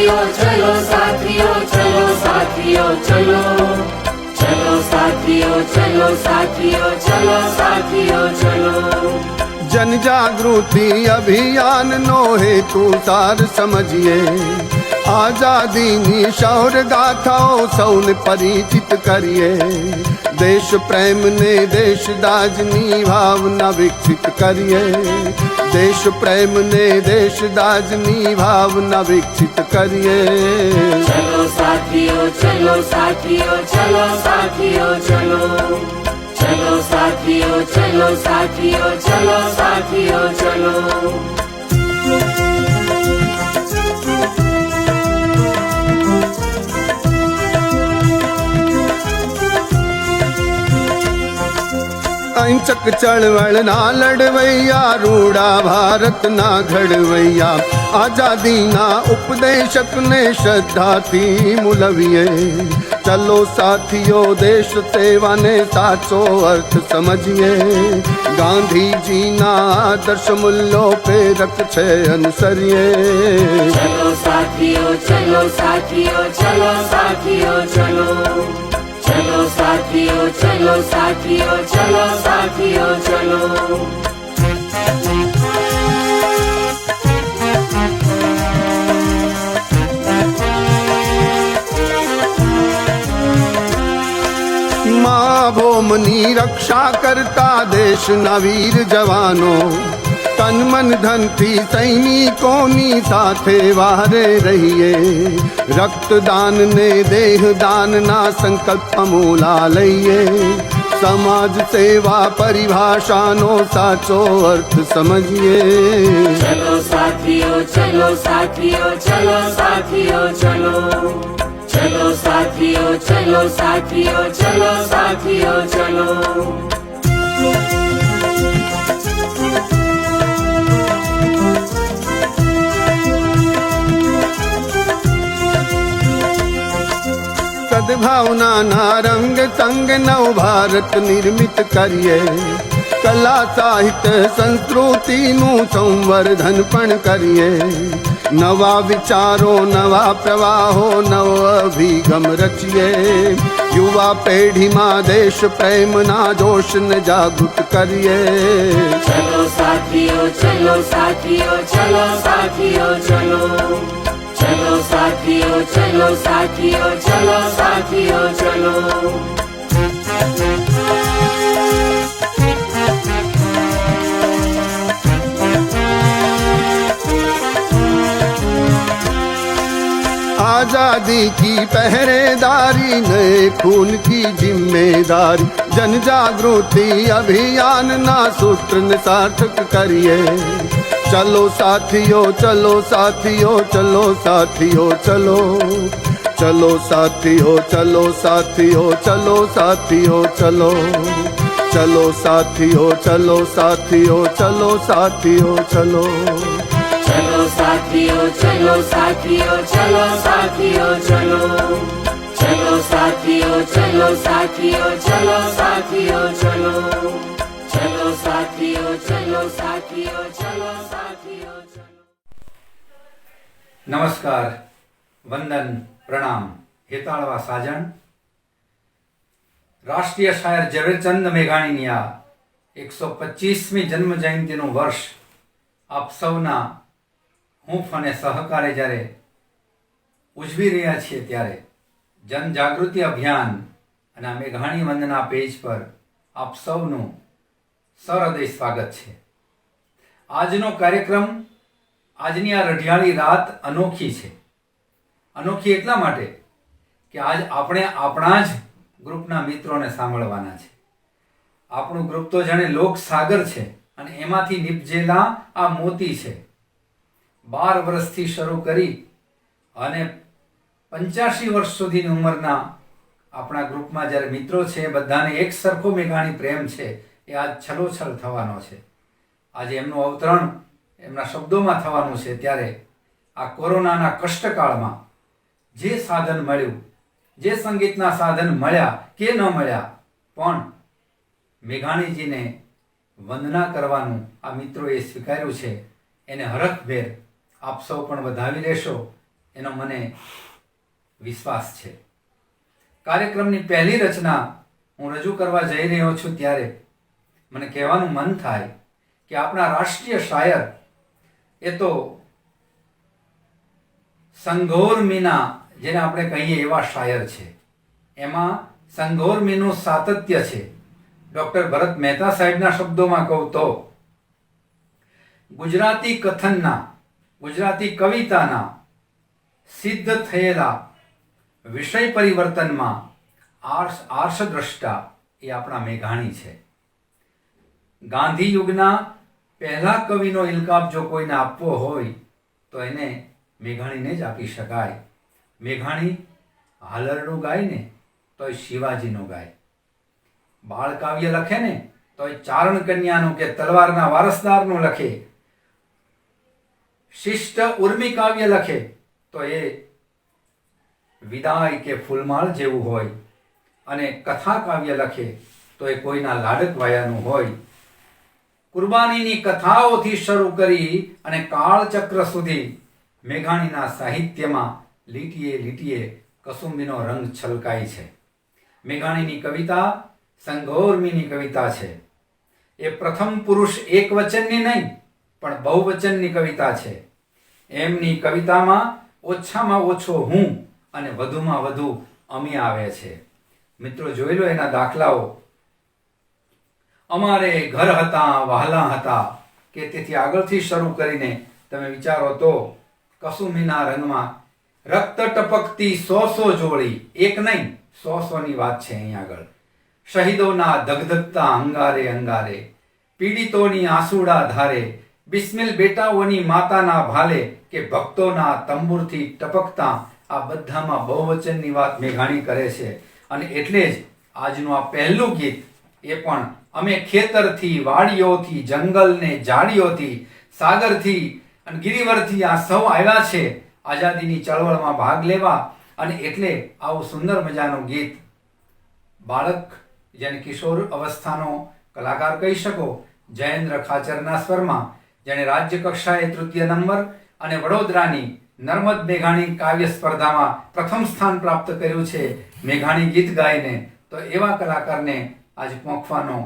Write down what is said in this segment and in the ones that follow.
साथियों चलो साथियों चलो साथियों चलो चलो साथियों चलो साथियों चलो साथियों चलो। जन जागृति अभियान नो हेतु सार समझिए, आजादी नी शौर्य गाथाओं सौने परिचित करिए। देश प्रेम ने देश दाजनी भावना विकसित करिए। देश प्रेम ने देश दाजनी भावना विकसित करिए। चलो साथियों चलो साथियों चलो साथियों चलो चलो साथियों चलो साथियों चलो साथियों चलो। अहिंसक चळवळ ना लड़वैया, रूड़ा भारत ना घड़वैया। आजादी ना उपदेशक ने श्रद्धा थी मुलविए। चलो साथियों देश सेवा ने साचो अर्थ समझिए। गांधी जी ना आदर्श मूल्यों पे रख छे अनुसरिए। चलो साथियों चलो साथियों चलो साथियों चलो चलो साथियों चलो साथियों चलो साथियों चलो। माँ भूमि रक्षा करता देश ना वीर जवानों। तन मन धन थी सैनिकों नी साथे वारे रहिए। रक्तदान ने देह दान ना संकल्प मूला लइए। समाज सेवा परिभाषा नो साचो अर्थ समझिए। चलो साथियों चलो साथियों चलो साथियों चलो चलो साथियों चलो साथियों चलो साथियों चलो। सद्भावना ना रंग संग नव भारत निर्मित करिए। कला साहित्य संस्कृति नु संवर्धन पण करिए। नवा विचारो नवा प्रवाहो नव अभिगम रचिए। युवा पेढ़ी मां देश प्रेम ना जोश न जागृत करिए। चलो साथियों चलो साथियों चलो साथियों चलो चलो साथियों चलो साथियों चलो साथियों चलो। आजादी की पहरेदारी नए खून की जिम्मेदारी। जन जागृति अभियान ना सूत्र न सार्थक करिए। चलो साथियों चलो साथियों चलो साथियों चलो चलो साथियों चलो साथियों चलो साथियों चलो चलो साथियों चलो साथियों चलो साथियों चलो चलो साथियों चलो साथियों चलो साथियों चलो चलो साथियों चलो साथियों चलो साथियों चलो चलो साथियों चलो साथियों चलो साथियों चलो। नमस्कार, वंदन, प्रणाम। हेताळवा साजन। राष्ट्रीय शायर ઝવેરચંદ મેઘાણીની આ 125મી જન્મ જયંતિનું વર્ષ આપ સૌના હૂંફ અને સહકારે જ્યારે ઉજવી રહ્યા છીએ ત્યારે જનજાગૃતિ અભિયાન અને આ મેઘાણી વંદના પેજ પર આપ સૌનું સહૃદય સ્વાગત છે। આજનો કાર્યક્રમ, આજની આ રઢિયાળી રાત અનોખી છે। અનોખી એટલા માટે કે આજ આપણે આપણા જ ગ્રુપના મિત્રોને સાંભળવાના છે। આપણું ગ્રુપ તો જાણે લોક સાગર છે અને એમાંથી નિપજેલા આ મોતી છે। 12 વર્ષથી શરૂ કરી અને 85 વર્ષ સુધીની ઉંમરના આપણા ગ્રુપમાં જ્યારે મિત્રો છે બધાને એક સરખો મેઘાણી પ્રેમ છે એ આજ છલોછલ થવાનો છે। આજે એમનું અવતરણ એમના શબ્દોમાં થવાનું છે ત્યારે આ કોરોનાના કષ્ટકાળમાં જે સાધન મળ્યું, જે સંગીતના સાધન મળ્યા કે ન મળ્યા, પણ મેઘાણીજીને વંદના કરવાનું આ મિત્રોએ સ્વીકાર્યું છે। એને હરખભેર આપ સૌ પણ વધાવી લેશો એનો મને વિશ્વાસ છે. કાર્યક્રમની પહેલી રચના હું રજૂ કરવા જઈ રહ્યો છું ત્યારે મને કહેવાનું મન થાય કે આપણા રાષ્ટ્રીય શાયર એ તો સંઘોર મીના જેને આપણે કહીએ એવા શાયર છે. એમાં સંઘોર મીનું સાતત્ય છે. ડૉક્ટર ભરત મહેતા સાહેબના શબ્દોમાં કહું તો ગુજરાતી કથનના, ગુજરાતી કવિતાના સિદ્ધ થયેલા વિષય પરિવર્તનમાં આર્ષદ્રષ્ટા એ આપણા મેઘાણી છે. ગાંધી યુગના પહેલા કવિનો ઇલકાબ જો કોઈને આપવો હોય તો એને મેઘાણીને જ આપી શકાય. મેઘાણી હાલરડું ગાય ને તોય શિવાજીનું ગાય, બાળ કાવ્ય લખે ને તોય ચારણ કન્યાનું કે તલવારના વારસદારનું લખે, શિષ્ટ ઉર્મી કાવ્ય લખે તો એ વિદાય કે ફૂલમાળ જેવું હોય, અને કથા કાવ્ય લખે તો એ કોઈના લાડકવાયાનું હોય. કુરબાનીની કથાઓથી શરૂ કરી અને કાળચક્ર સુધી મેઘાણીના સાહિત્યમાં લીટીએ લીટીએ કસુંબીનો રંગ છલકાય છે. મેઘાણીની કવિતા સંઘોરમીની કવિતા છે. એ પ્રથમ પુરુષ એક વચનની નહીં પણ બહુવચનની કવિતા છે. એમની કવિતામાં ઓછામાં ઓછો હું અને વધુમાં વધુ અમે આવે છે. મિત્રો જોઈ લો એના દાખલાઓ. અમારે ઘર હતા, વહાલા હતા, કે તેથી આગળથી શરૂ કરીને તમે વિચારો તો કસુંબીના રંગમાં રક્ત ટપકતી 100 જોડી, એક નહીં 100ની વાત છે અહીં આગળ. શહીદોના ધગધગતા અંગારે અંગારે, પીડિતોની આંસુડા ધારે, બિસ્મિલ બેટાઓની માતાના ભાલે, કે ભક્તોના તંબુરથી ટપકતા, આ બધામાં બહુવચનની વાત મેઘાણી કરે છે. અને એટલે જ આજનું આ પહેલું ગીત એ પણ અમે ખેતરથી, વાડીઓથી, જંગલને ઝાડીઓથી, સાગરથી અને ગિરિવરથી આ સૌ આવ્યા છે આઝાદીની ચળવળમાં ભાગ લેવા. અને એટલે આવું સુંદર મજાનું ગીત બાળક જેને કિશોર અવસ્થાનો કલાકાર કહી શકો, જયેન્દ્ર ખાચરના સ્વરમાં, જેણે રાજ્ય કક્ષાએ 3ય નંબર અને વડોદરાની નર્મદ મેઘાણી કાવ્ય સ્પર્ધામાં પ્રથમ સ્થાન પ્રાપ્ત કર્યું છે મેઘાણી ગીત ગાઈને. તો એવા કલાકારને આજ પહોંચવાનો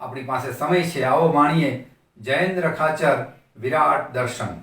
આપણી પાસે સમય છે. આવો માણીએ જયેન્દ્ર ખાચર વિરાટ દર્શન.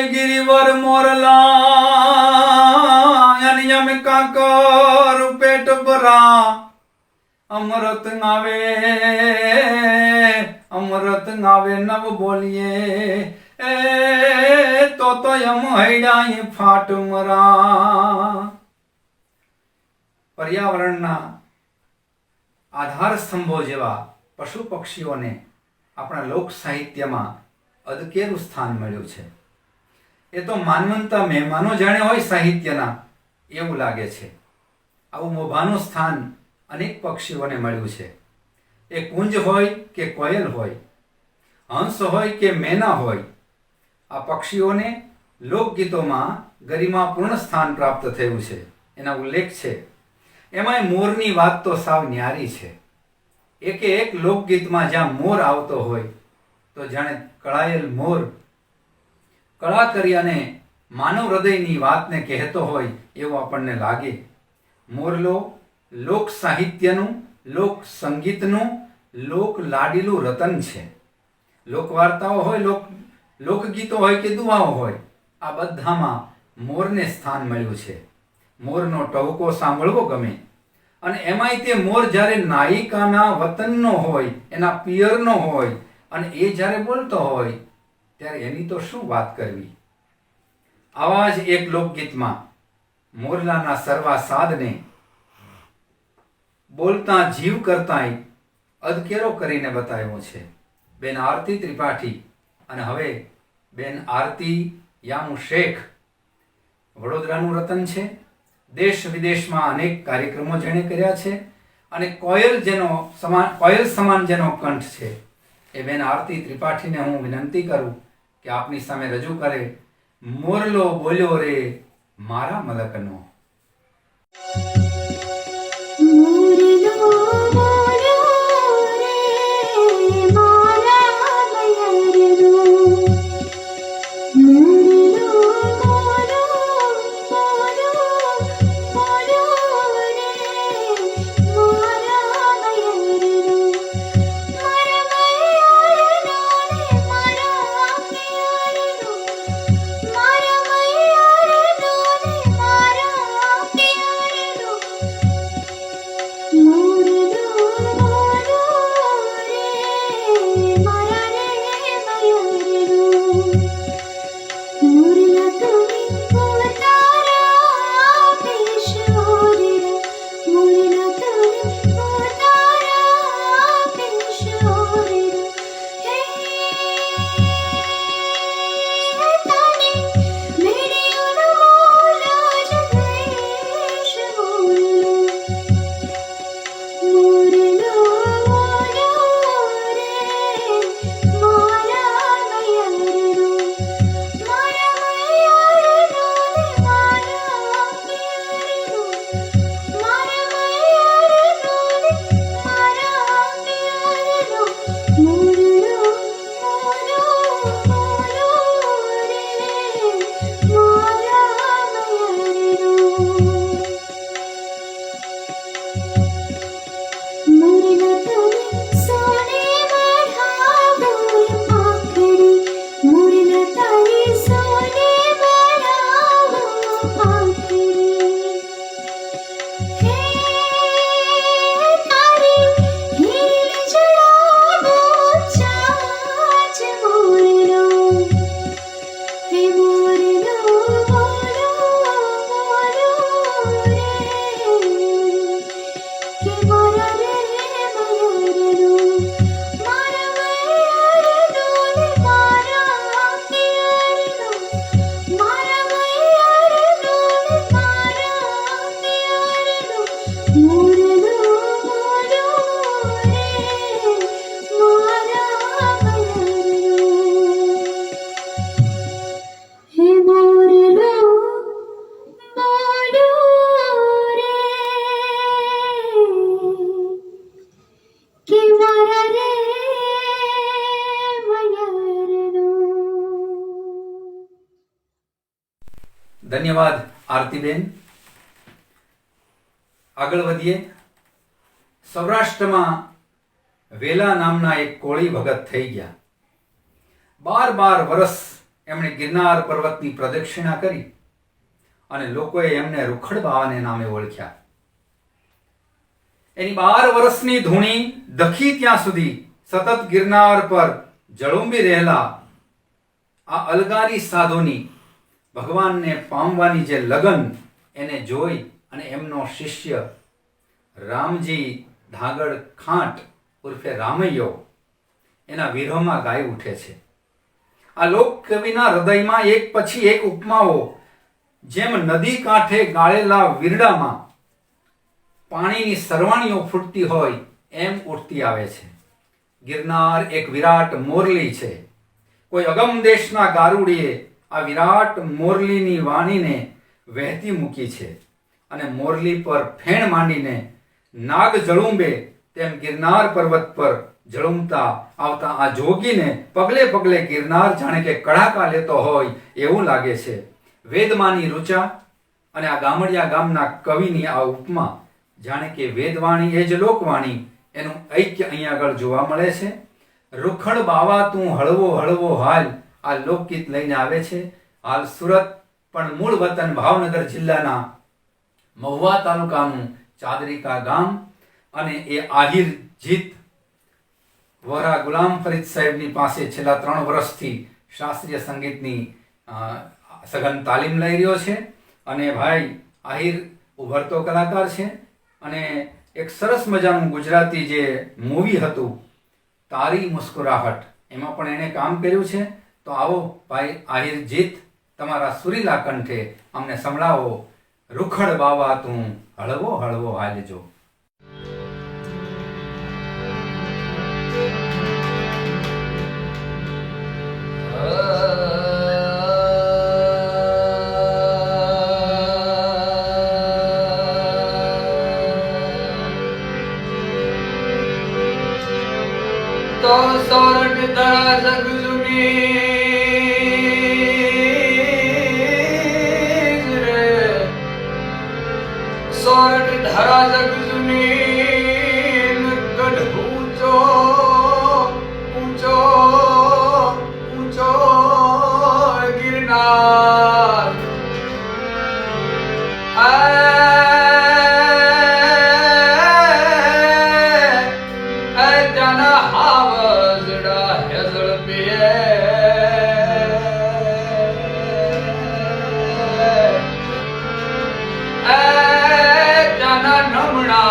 गिरिवर मोरला यम काकर पेट भरा अमृत नावे नव बोलिए ए तो यम हैडाई फाट मरा। पर्यावरणना आधार स्तंभो जेवा पशु पक्षीओने આપણા લોક સાહિત્યમાં અદકેરું સ્થાન મળ્યું છે। એ તો માનવંતા મહેમાનો જાણે હોય સાહિત્યના એવું લાગે છે। આવું મોભાનું સ્થાન અનેક પક્ષીઓને મળ્યું છે। એ કુંજ હોય કે કોયલ હોય, હંસ હોય કે મેના હોય, આ પક્ષીઓને લોકગીતોમાં ગરિમાપૂર્ણ સ્થાન પ્રાપ્ત થયું છે, એના ઉલ્લેખ છે। એમાંય મોરની વાત તો સાવ ન્યારી છે। એકે એક લોકગીતમાં જ્યાં મોર આવતો હોય તો જાણે કળાયેલ મોર કળા કરી અને માનવ હૃદયની વાતને કહેતો હોય એવું આપણને લાગે। મોરલો લોક સાહિત્યનું, લોક સંગીતનું, લોક લાડીલું રતન છે। લોકવાર્તાઓ હોય, લોકગીતો હોય કે દુહાઓ હોય, આ બધામાં મોરને સ્થાન મળ્યું છે। મોરનો ટહુકો સાંભળવો ગમે, અને એમાંય તે મોર જ્યારે નાયિકાના વતનનો હોય, એના પિયરનો હોય, અને એ જ્યારે બોલતો હોય ત્યારે એની તો શું વાત કરવી। આવા જ એક લોકગીતમાં મોરલાના સરવા સાદને બોલતા જીવ કરતાંય અદકેરો કરીને બતાવ્યો છે બેન આરતી ત્રિપાઠી અને હવે બેન આરતી યામુ શેખ। વડોદરાનું રતન છે। દેશ વિદેશમાં અનેક કાર્યક્રમો જેણે કર્યા છે, અને કોયલ સમાન જેનો કંઠ છે એ બેન આરતી ત્રિપાઠીને હું વિનંતી કરું કે આપની સામે રજૂ કરે મોરલો બોલ્યો રે મારા મલકનો। ધન્યવાદ આરતીબેન। આગળ વધીએ। સૌરાષ્ટ્રમાં વેલા નામના એક કોળી ભગત થઈ ગયા। 12 વર્ષ એમણે ગિરનાર પર્વતની પ્રદક્ષિણા કરી અને લોકોએ એમને રૂખડ બાવાને નામે ઓળખ્યા. એની 12 વર્ષની ધૂણી દખી ત્યાં સુધી સતત ગિરનાર પર જળુંબી રહેલા આ અલગારી સાધુની ભગવાનને પામવાની જે લગન એને જોઈ અને એમનો શિષ્ય રામજી ધાગડ ખાંટ ઉર્ફે રામૈયો એના વિરહમાં ગાઈ ઉઠે છે. આ લોકકવિના હૃદયમાં એક પછી એક ઉપમાઓ જેમ નદી કાંઠે ગાળેલા વીરડામાં પાણીની સરવાણીઓ ફૂટતી હોય એમ ઉઠતી આવે છે. ગિરનાર એક વિરાટ મોરલી છે. કોઈ અગમ દેશના ગારુડીએ આ વિરાટ મોરલીની વાણીને વહેતી મૂકી છે અને મોરલી પર ફેણ માંડીને નાગ જળુંબે તેમ ગિરનાર પર્વત પર જળુંબતા આવતા આ જોગીને પગલે પગલે ગિરનાર જાણે કે કડાકા લેતો હોય એવું લાગે છે. વેદમાની ઋચા અને આ ગામડિયા ગામના કવિની આ ઉપમા જાણે કે વેદવાણી એ જ લોકવાણી એનું ઐક્ય અહીંયા આગળ જોવા મળે છે. રૂખડ બાવા તું હળવો હળવો હાલ આ લોકગીત લઈને આવે છે. હાલ સુરત પણ મૂળ વતન ભાવનગર જિલ્લાના મહુવા તાલુકાનું ચાદરિકા ગામ અને એ આહિર જીત વરા ગુલામ ફરીદ સાહેબની પાસે છેલ્લા 3 વર્ષથી શાસ્ત્રીય સંગીતની સઘન તાલીમ લઈ રહ્યો છે. અને ભાઈ આહિર ઉભરતો કલાકાર છે અને એક સરસ મજાનું ગુજરાતી જે મૂવી હતું તારી મુસ્કુરાહટ એમાં પણ એણે કામ કર્યું છે. તો આવો ભાઈ આહિર જીત તમારા સુરીલા કંઠે અમને સંભળાવો રૂખડ બાવા તું હળવો હળવો હાલજો. તો સોરઠ ધરા જગજુમી રે સોરઠ ધરા જગજુમી ગઢ ઊંચો ઊંચો ઊંચો ગિરનાર નમણા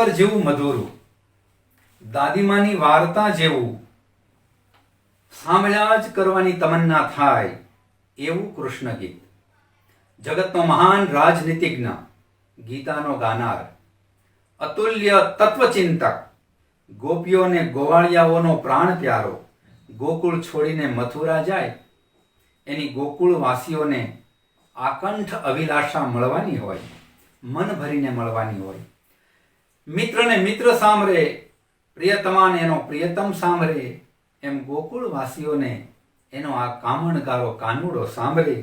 અમર જેવું મધુરું, દાદીમાની વાર્તા જેવું સાંભળ્યા જ કરવાની તમન્ના થાય એવું કૃષ્ણ ગીત. જગતનો મહાન રાજનીતિજ્ઞ, ગીતાનો ગાનાર, અતુલ્ય તત્વચિંતક, ગોપીઓને ગોવાળિયાઓનો પ્રાણ પ્યારો, ગોકુળ છોડીને મથુરા જાય, એની ગોકુળવાસીઓને આકંઠ અભિલાષા મળવાની હોય, મન ભરીને મળવાની હોય. મિત્રને મિત્ર સાંભળે, પ્રિયતમાને એનો પ્રિયતમ સાંભળે, એમ ગોકુળવાસીઓને એનો આ કામણગારો કાનુડો સાંભળે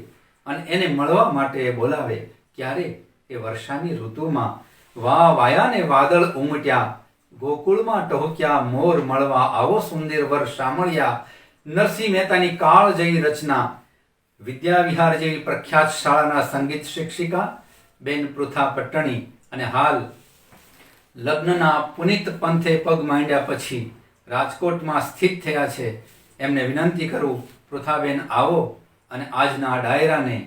અને એને મળવા માટે બોલાવે. ક્યારે? એ વર્ષાની ઋતુમાં. વા વાયાને વાદળ ઉમટ્યા, ગોકુળમાં ટહુક્યા મોર મળવા, આવો સુંદર વર શામળિયા. નરસિંહ મહેતાની કાળજયી રચના, વિદ્યાવિહાર જેવી પ્રખ્યાત શાળાના સંગીત શિક્ષિકા બેન પૃથા પટ્ટણી અને હાલ લગ્નના પુનિત પંથે પગ માંડ્યા પછી રાજકોટમાં સ્થિત થયા છે. એમને વિનંતી કરું, પૃથાબેન આવો અને આજના ડાયરાને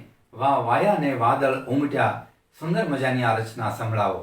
વા વાયાને વાદળ ઉમટ્યા સુંદર મજાની આ રચના સંભળાવો.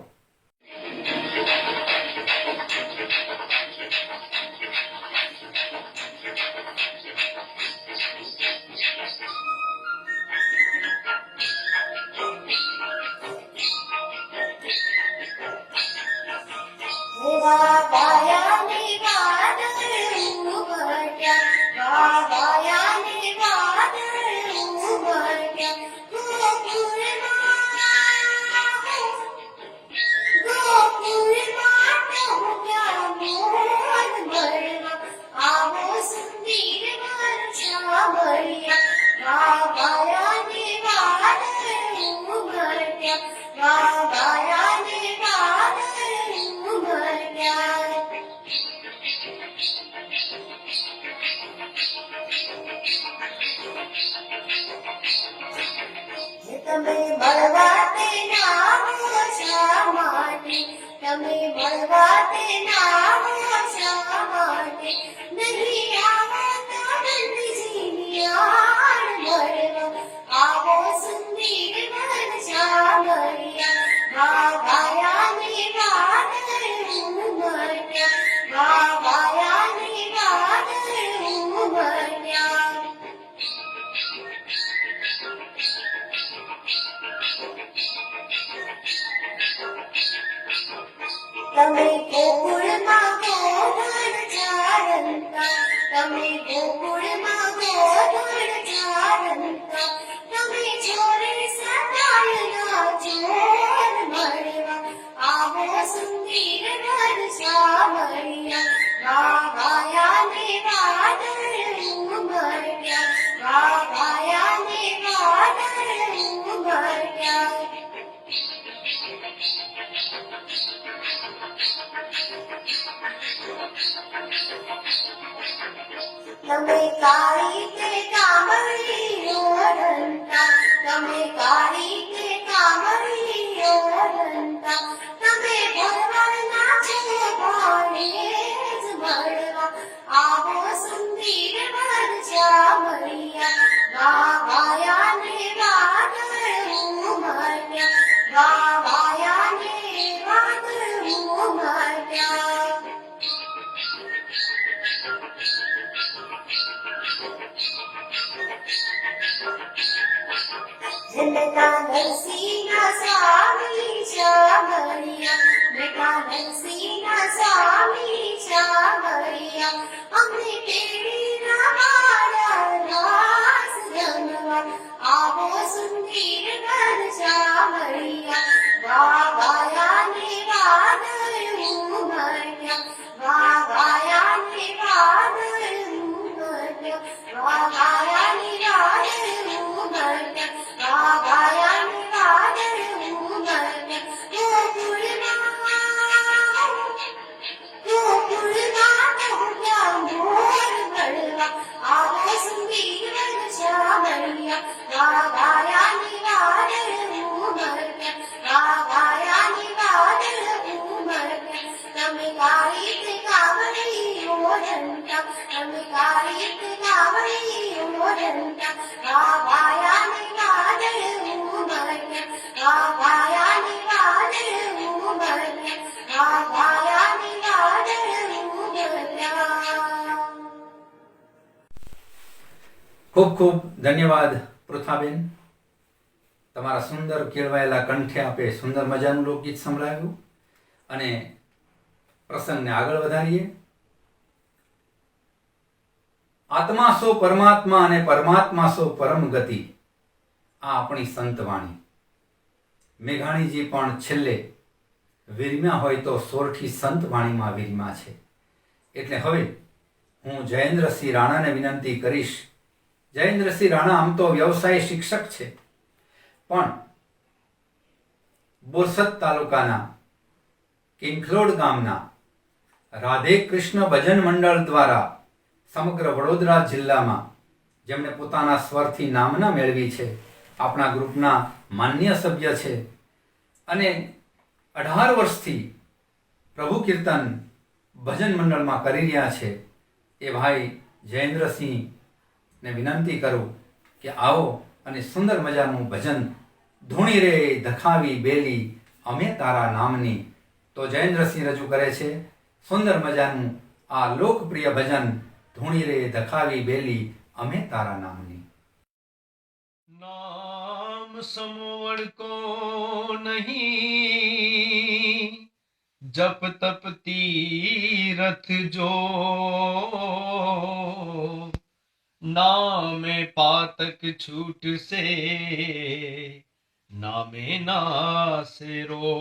તમે ગોકુળમાં ગોધન ચારંતા, તમે ગોકુળમાં ગોધન ચારંતા, તમે ચોરે સતાયના ચોર મળવા, આવો સુંદર વર શામળિયા. વા વાયાને વાદળ ઉમટ્યા, વા વાયાને વાદળ ઉમટ્યા. તમે કાળી તે કામળી ઓળંતા, તમે કાળી તે કામળી ઓળંતા, તમે ભરવાડના છો ભાણે જ મળવા, આવો સુંદર વર શામળિયા. વા વાયાને વાદળ ઉમટ્યા, વા વાયાને વાદળ ઉમટ્યા. જનતા નરસિંહના સ્વામી શામળિયા, બેટા નરસિંહના સ્વામી શામળિયા. અમને પેઢીના મારા રાસ રમવા, આવો સુંદર વર શામળિયા. વા વાયાને વાદળ ઉમટ્યા, વા વાયાને વાદળ ઉમટ્યા, વા વાયાને વાદળ ઉમટ્યા, વા વાયાને વાદળ ઉમટ્યા. ગોકુળમાં ટહુક્યા મોર ખૂબ ખૂબ ધન્યવાદ પૃથાબેન, તમારા સુંદર કેળવાયેલા કંઠે આપે સુંદર મજાનું લોકગીત સંભળાવ્યું અને પ્રસંગને આગળ વધારીએ. આત્મા સો પરમાત્મા અને પરમાત્મા સો પરમ ગતિ, આ આપણી સંતવાણી. મેઘાણીજી પણ છેલ્લે વિરમ્યા હોય તો સોરઠી સંતવાણીમાં વિરમ્યા છે. એટલે હવે હું જયેન્દ્રસિંહ રાણાને વિનંતી કરીશ. જયેન્દ્રસિંહ રાણા આમ તો વ્યવસાય શિક્ષક છે, પણ બોરસદ તાલુકાના કિંખલોડ ગામના રાધે કૃષ્ણ ભજન મંડળ દ્વારા સમગ્ર વડોદરા જિલ્લામાં જેમણે પોતાના સ્વરથી નામના મેળવી છે, આપણા ગ્રુપના માન્ય સભ્ય છે અને 18 વર્ષથી પ્રભુ કીર્તન ભજન મંડળમાં કરી રહ્યા છે, એ ભાઈ જયેન્દ્રસિંહને વિનંતી કરું કે આવો અને સુંદર મજાનું ભજન ધૂણી રે ધખાવી બેલી અમે તારા નામની. તો જયેન્દ્રસિંહ રજૂ કરે છે સુંદર મજાનું આ લોકપ્રિય ભજન ધૂણી રે ધખાવી બેલી અમે તારા નામની. नाम समवड़ को नहीं, जप तप तीरथ जो, नामे पातक छूट से, નામે નાસેરો.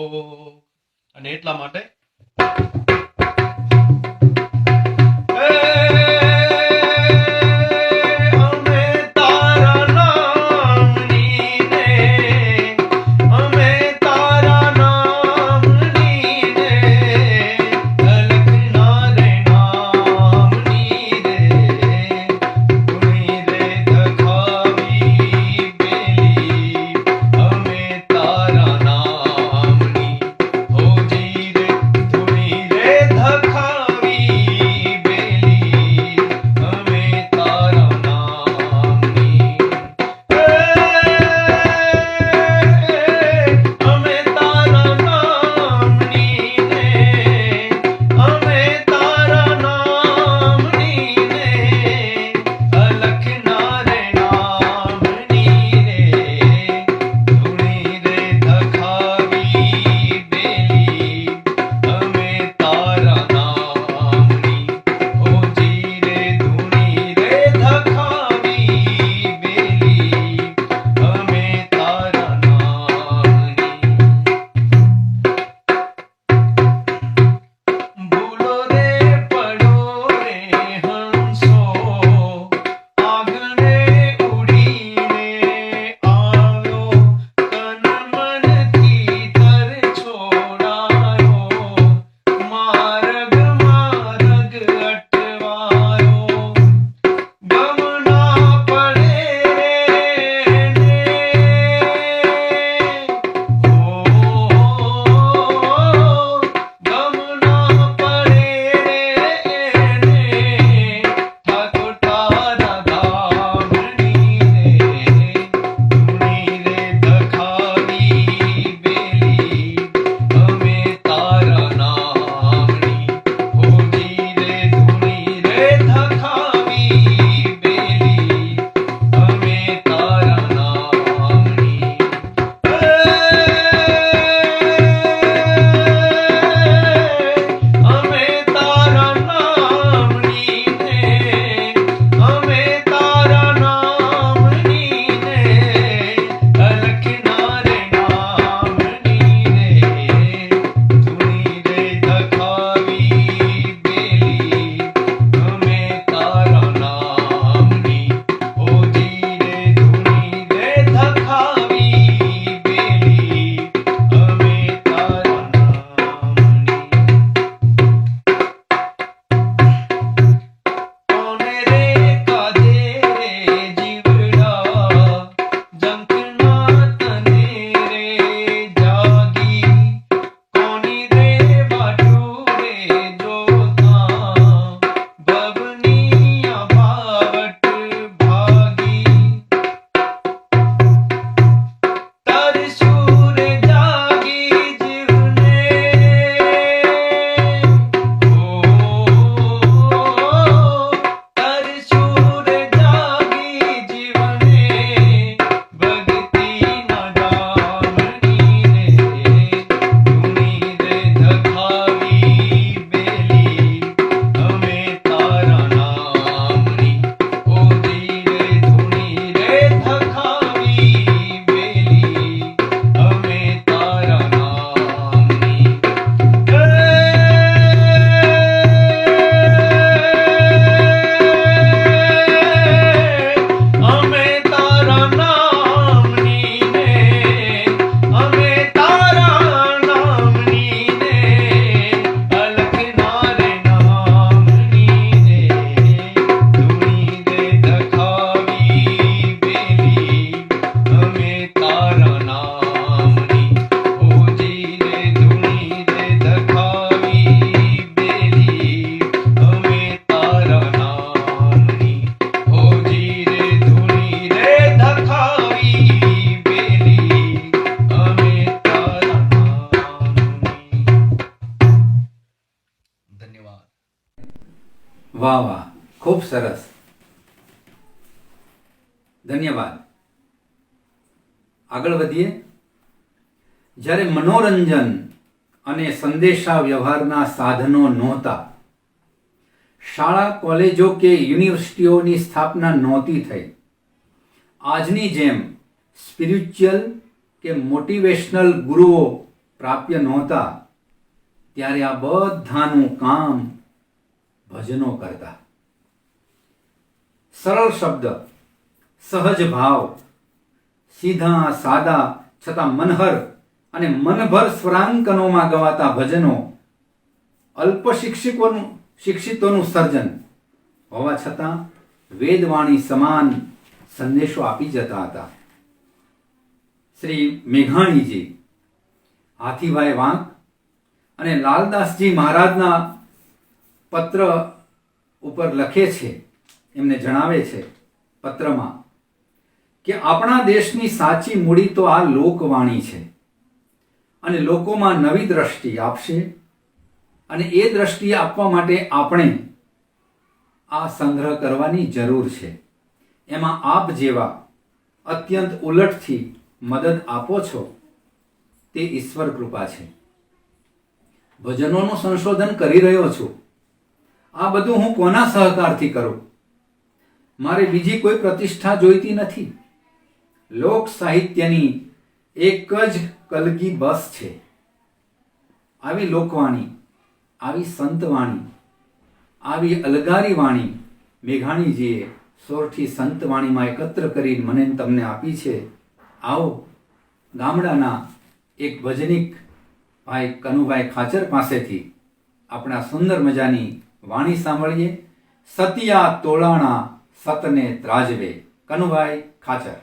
અને એટલા માટે ધન્યવાદ. વાહ વાહ, ખૂબ સરસ, ધન્યવાદ. આગળ વધીએ. જ્યારે મનોરંજન અને સંદેશા વ્યવહારના સાધનો નહોતા, શાળા કોલેજો કે યુનિવર્સિટીઓની સ્થાપના નહોતી થઈ, આજની જેમ સ્પિરિચ્યુઅલ કે મોટિવેશનલ ગુરુઓ પ્રાપ્ય નહોતા, ત્યારે આ બધાનું કામ ભજનો કરતા. સરળ શબ્દ, સહજ ભાવ, સીધા સાદા છતાં મનહર અને મનભર સ્વરાંકનોમાં ગવાતા ભજનો અલ્પ શિક્ષિતોનું સર્જન હોવા છતાં વેદવાણી સમાન સંદેશો આપી જતા હતા. શ્રી મેઘાણીજી, હાથીભાઈ વાંક અને લાલદાસજી મહારાજના પત્ર ઉપર લખે છે, એમને જણાવે છે પત્રમાં કે આપણા દેશની સાચી મૂડી તો આ લોકવાણી છે અને લોકોમાં નવી દ્રષ્ટિ આપશે, અને એ દ્રષ્ટિ આપવા માટે આપણે આ સંગ્રહ કરવાની જરૂર છે. એમાં આપ જેવા અત્યંત ઉલટથી મદદ આપો છો તે ઈશ્વર કૃપા છે. ભજનોનું સંશોધન કરી રહ્યો છું. આ બધું હું કોના સહકારથી કરું? મારે બીજી કોઈ પ્રતિષ્ઠા જોઈતી નથી. લોક સાહિત્યની એક જ કલગી બસ છે. આવી લોકવાણી, આવી સંતવાણી, આવી અલગારી વાણી મેઘાણીજીએ સોરઠી સંતવાણીમાં એકત્ર કરી મને તમને આપી છે. આવો ગામડાના એક ભજનિક ભાઈ કનુભાઈ ખાચર પાસેથી આપણા સુંદર મજાની વાણી સાંભળીએ. સતિયા તોલાણા સતને ત્રાજવે. કનુભાઈ ખાચર.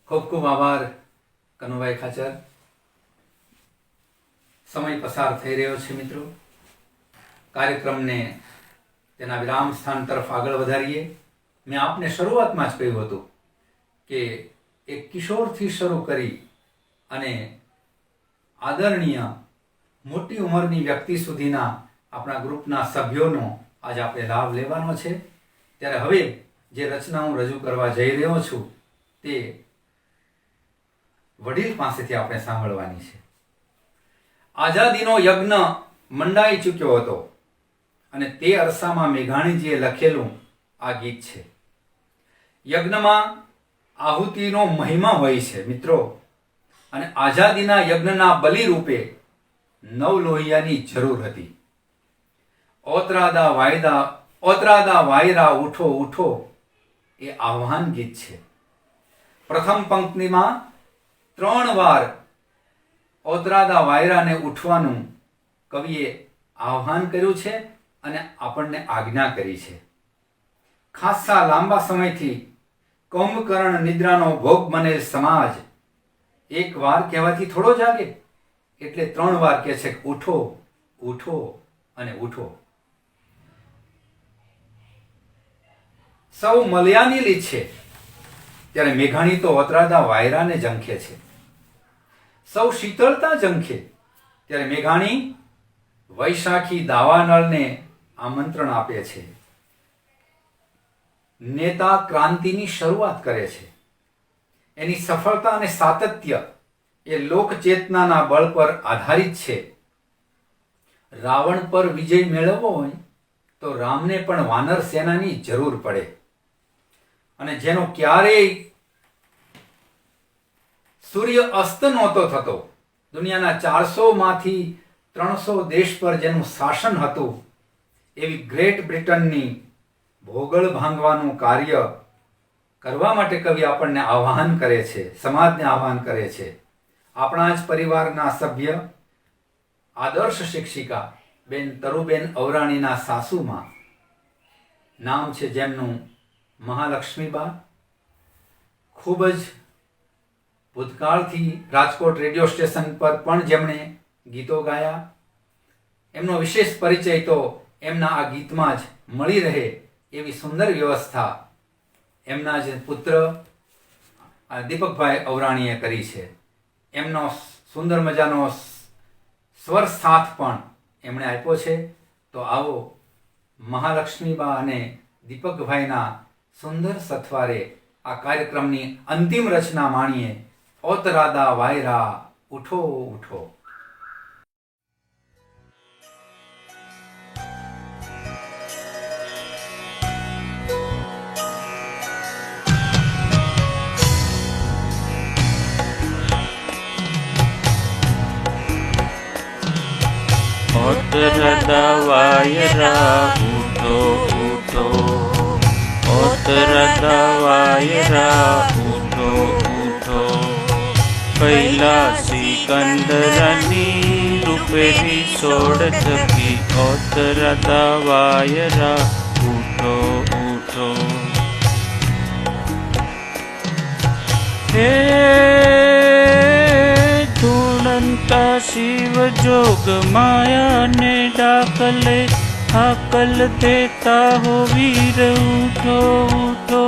ખૂબ ખૂબ આભાર કનુભાઈ ખાચર. સમય પસાર થઈ રહ્યો છે મિત્રો. કાર્યક્રમને તેના વિરામ સ્થાન તરફ આગળ વધારીએ. મેં આપને શરૂઆતમાં જ કહ્યું હતું કે એક કિશોરથી શરૂ કરી અને આદરણીય મોટી ઉંમરની વ્યક્તિ સુધીના આપણા ગ્રુપના સભ્યોનો આજે આપણે લાભ લેવાનો છે. ત્યારે હવે જે રચના હું રજૂ કરવા જઈ રહ્યો છું તે વડીલ પાસેથી આપણે સાંભળવાની છે. આઝાદીનો યજ્ઞ મંડાઈ ચૂક્યો હતો અને તે અરસામાં મેઘાણીજીએ લખેલું આ ગીત છે. યજ્ઞમાં આહુતિનો મહિમા હોય છે મિત્રો, અને આઝાદીના યજ્ઞના બલિ રૂપે નવલોહિયાની જરૂર હતી. ઓતરાદા વાયરા ઉઠો ઉઠો એ આહ્વાન ગીત છે. પ્રથમ પંક્તિમાં 3 વાર ઓતરાદા વાયરાને ઉઠવાનું કવિએ આહ્વાન કર્યું છે અને આપણને આજ્ઞા કરી છે. ખાસ્સા લાંબા સમયથી કુંભકર્ણ નિદ્રાનો ભોગ બનેલ સમાજ એક વાર કહેવાથી થોડો જાગે, એટલે 3 વાર કહે છે ઉઠો ઉઠો અને ઉઠો. સૌ મલયાની છે ત્યારે મેઘાણી તો ઓતરાદા વાયરાને ઝંખે છે. સૌ શીતળતા ઝંખે ત્યારે મેઘાણી વૈશાખી દાવાનળને આમંત્રણ આપે છે. નેતા ક્રાંતિની શરૂઆત કરે છે. એની સફળતા અને સાતત્ય એ લોકચેતનાના બળ પર આધારિત છે. રાવણ પર વિજય મેળવવો હોય તો રામને પણ વાનર સેનાની જરૂર પડે, અને જેનો ક્યારેય સૂર્ય અસ્ત નહોતો થતો, દુનિયાના 400માંથી 300 દેશ પર જેનું શાસન હતું, એવી ગ્રેટ બ્રિટનની ભોગળ ભાંગવાનું કાર્ય કરવા માટે કવિ આપણને આહ્વાન કરે છે, સમાજને આહ્વાન કરે છે. આપણા જ પરિવારના સભ્ય આદર્શ શિક્ષિકા બેન તરુબેન ઔરાણીના સાસુમાં, નામ છે જેમનું મહાલક્ષ્મીબા. ખૂબ જ ભૂતકાળથી રાજકોટ રેડિયો સ્ટેશન પર પણ જેમણે ગીતો ગાયા. એમનો વિશેષ પરિચય તો એમના આ ગીતમાં જ મળી રહે એવી સુંદર વ્યવસ્થા એમના જ પુત્ર દીપકભાઈ ઔરાણીએ કરી છે. એમનો સુંદર મજાનો સ્વર સાથ પણ એમણે આપ્યો છે. તો આવો મહાલક્ષ્મીબા અને દીપકભાઈના સુંદર સથવારે આ કાર્યક્રમની અંતિમ રચના માણીએ. ઓતરાદા વાયરા ઉઠો ઉઠો. ઓતરાદા વાયરા ઉઠો ઉઠો, ઓતરાદા વાયરા ઉઠો ઉઠો. પહેલા સિકંદરની રૂપેરી સોડ થકી, ઓતરાદા વાયરા ઉઠો ઉઠો. હે ધૂણંતા શિવ જોગ માયાને દાખલે, हाकल देता हो वीर उठो उठो।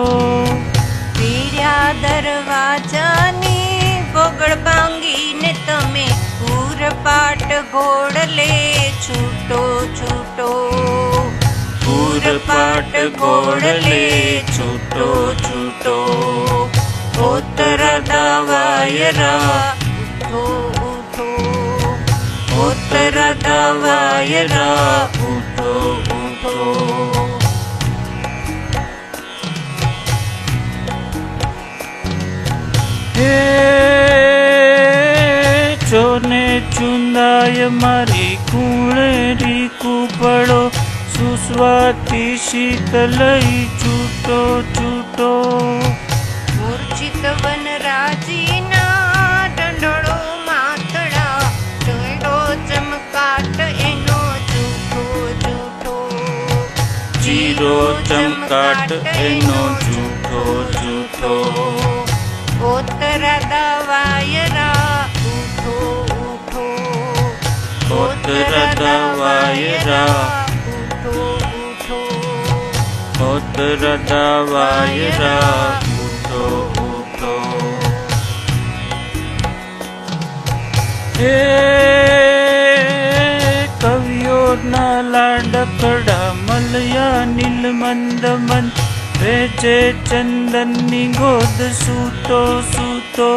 પીર્યા દરવાજાની ગોગળ ભાંગીને તમે પૂરપાટ ઘોડલે છૂટો છૂટો. પૂરપાટ ઘોડલે છૂટો છૂટો. ઓતરદા વાયરા ઉઠો ઉઠો. ઓતરદા વાયરા ઉઠો ઉઠો. હે ચોને ચુંદાય મારી કુણરી કુપડો સુસ્વાતી શીતલઈ છૂટો છૂટો. મૂર્છિત વનરાજીના દંડળો માતડા ડોયડો ચમકાટ એનો જૂઠો જૂઠો. જીરો ચમકાટ એનો જૂઠો જૂઠો. ઓતરદા વાયરા ઉઠો ઉઠો. ઓતરદા વાયરા ઉઠો ઉઠો. ઓતરદા વાયરા ઉઠો ઉઠો. હે કવિઓના લાડકડા મલયા નીલમંદ મન વેચે ચંદનની ગોદ સૂતો સૂતો.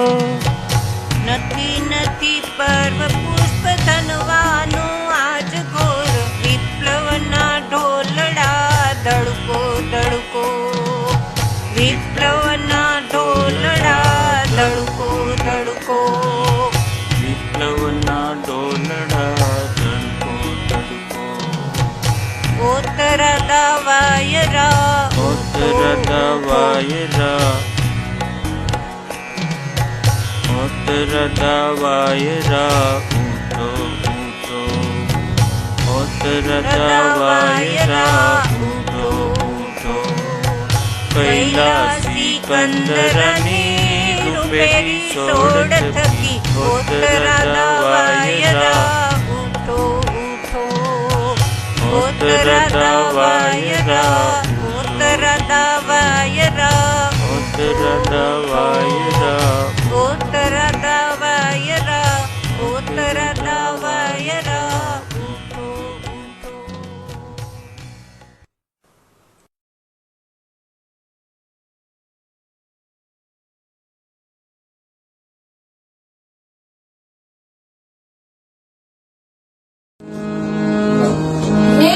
નથી નથી પર્વ પુષ્પ ધનવાનું આજ ઘોર વિપ્લવના ઢોલડા દડકો દડકો. વિપ્લવના ઢોલડા દડકો દડકો. વિપ્લવના ડોલડા તડકો તડકો. ઓતરદા વાયરા ઓતરદા વાયરા. ઓતરદા વાયરા ઉઠો ઉઠો. ઓતરદા વાયરા ઉઠો ઉઠો. કૈલાસી કંદરની રૂપેરી સોડ થકી ઓતરદા વાયરા ઉઠો ઉઠો. ઓતરદા વાયરા ઓતરદા વાયરા ઓતરદા વાયરા. ઓતરદા વાયરા ઓતરદા વાયરા ઉઠો ઉઠો. હે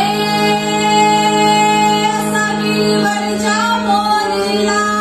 સગી વરજા મોરલા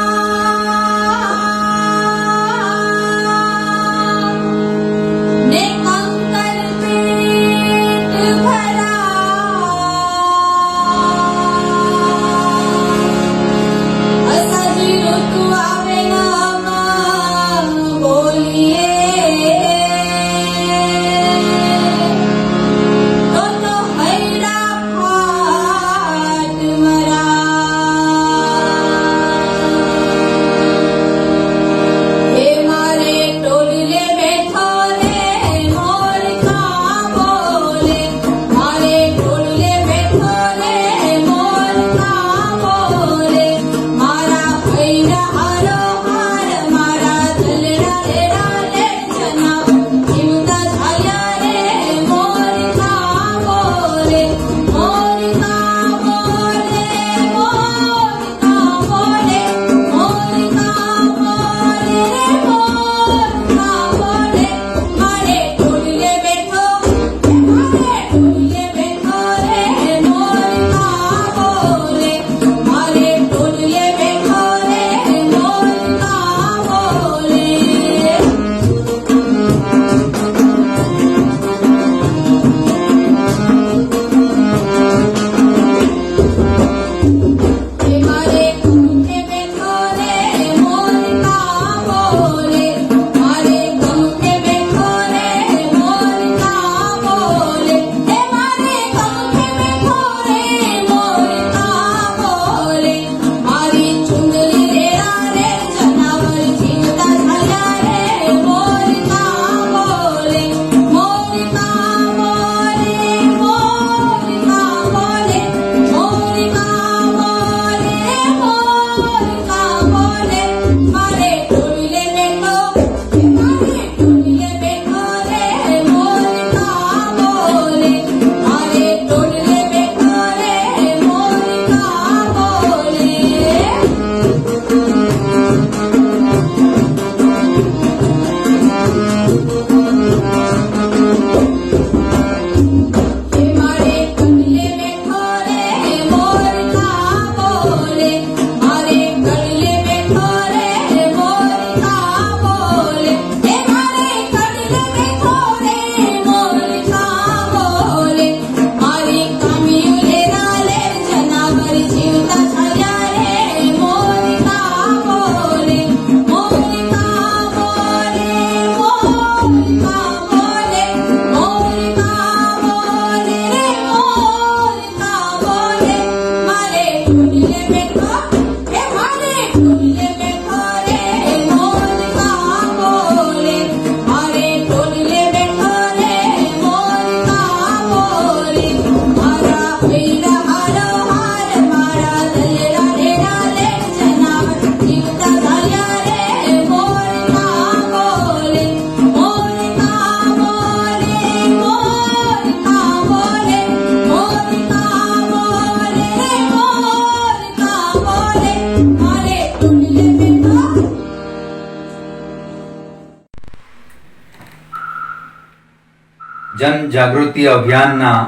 જનજાગૃતિ અભિયાનના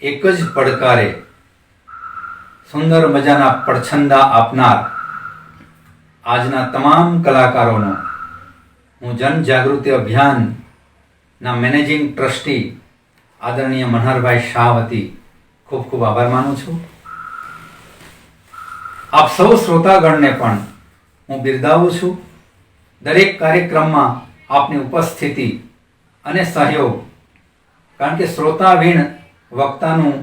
એક જ પડકારે સુંદર મજાના પડછંદા આપનાર આજના તમામ કલાકારોનો હું જનજાગૃતિ અભિયાનના મેનેજિંગ ટ્રસ્ટી આદરણીય મનહરભાઈ શાહ વતી ખૂબ ખૂબ આભાર માનું છું. આપ સૌ શ્રોતાગણને પણ હું બિરદાવું છું. દરેક કાર્યક્રમમાં આપની ઉપસ્થિતિ અને સહયોગ, કારણ કે શ્રોતા વીણ વક્તાનું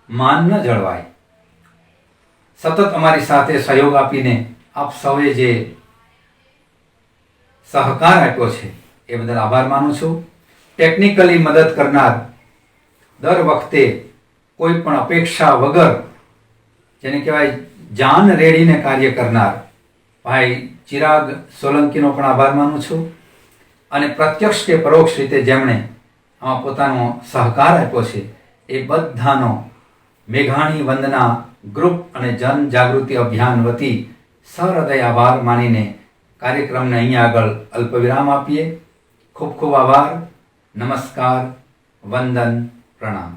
માન ન જળવાય. સતત અમારી સાથે સહયોગ આપીને આપ સૌએ જે સહકાર આપ્યો છે એ બદલ આભાર માનું છું. ટેકનિકલી મદદ કરનાર, દર વખતે કોઈ પણ અપેક્ષા વગર જેને કહેવાય જાન રેડીને કાર્ય કરનાર ભાઈ ચિરાગ સોલંકીનો પણ આભાર માનું છું. અને પ્રત્યક્ષ કે પરોક્ષ રીતે જેમણે આમાં પોતાનો સહકાર આપ્યો છે એ બધાનો મેઘાણી વંદના ગ્રુપ અને જનજાગૃતિ અભિયાન વતી સહૃદય આભાર માનીને કાર્યક્રમને અહીંયા આગળ અલ્પવિરામ આપીએ. ખૂબ ખૂબ આભાર. નમસ્કાર, વંદન, પ્રણામ.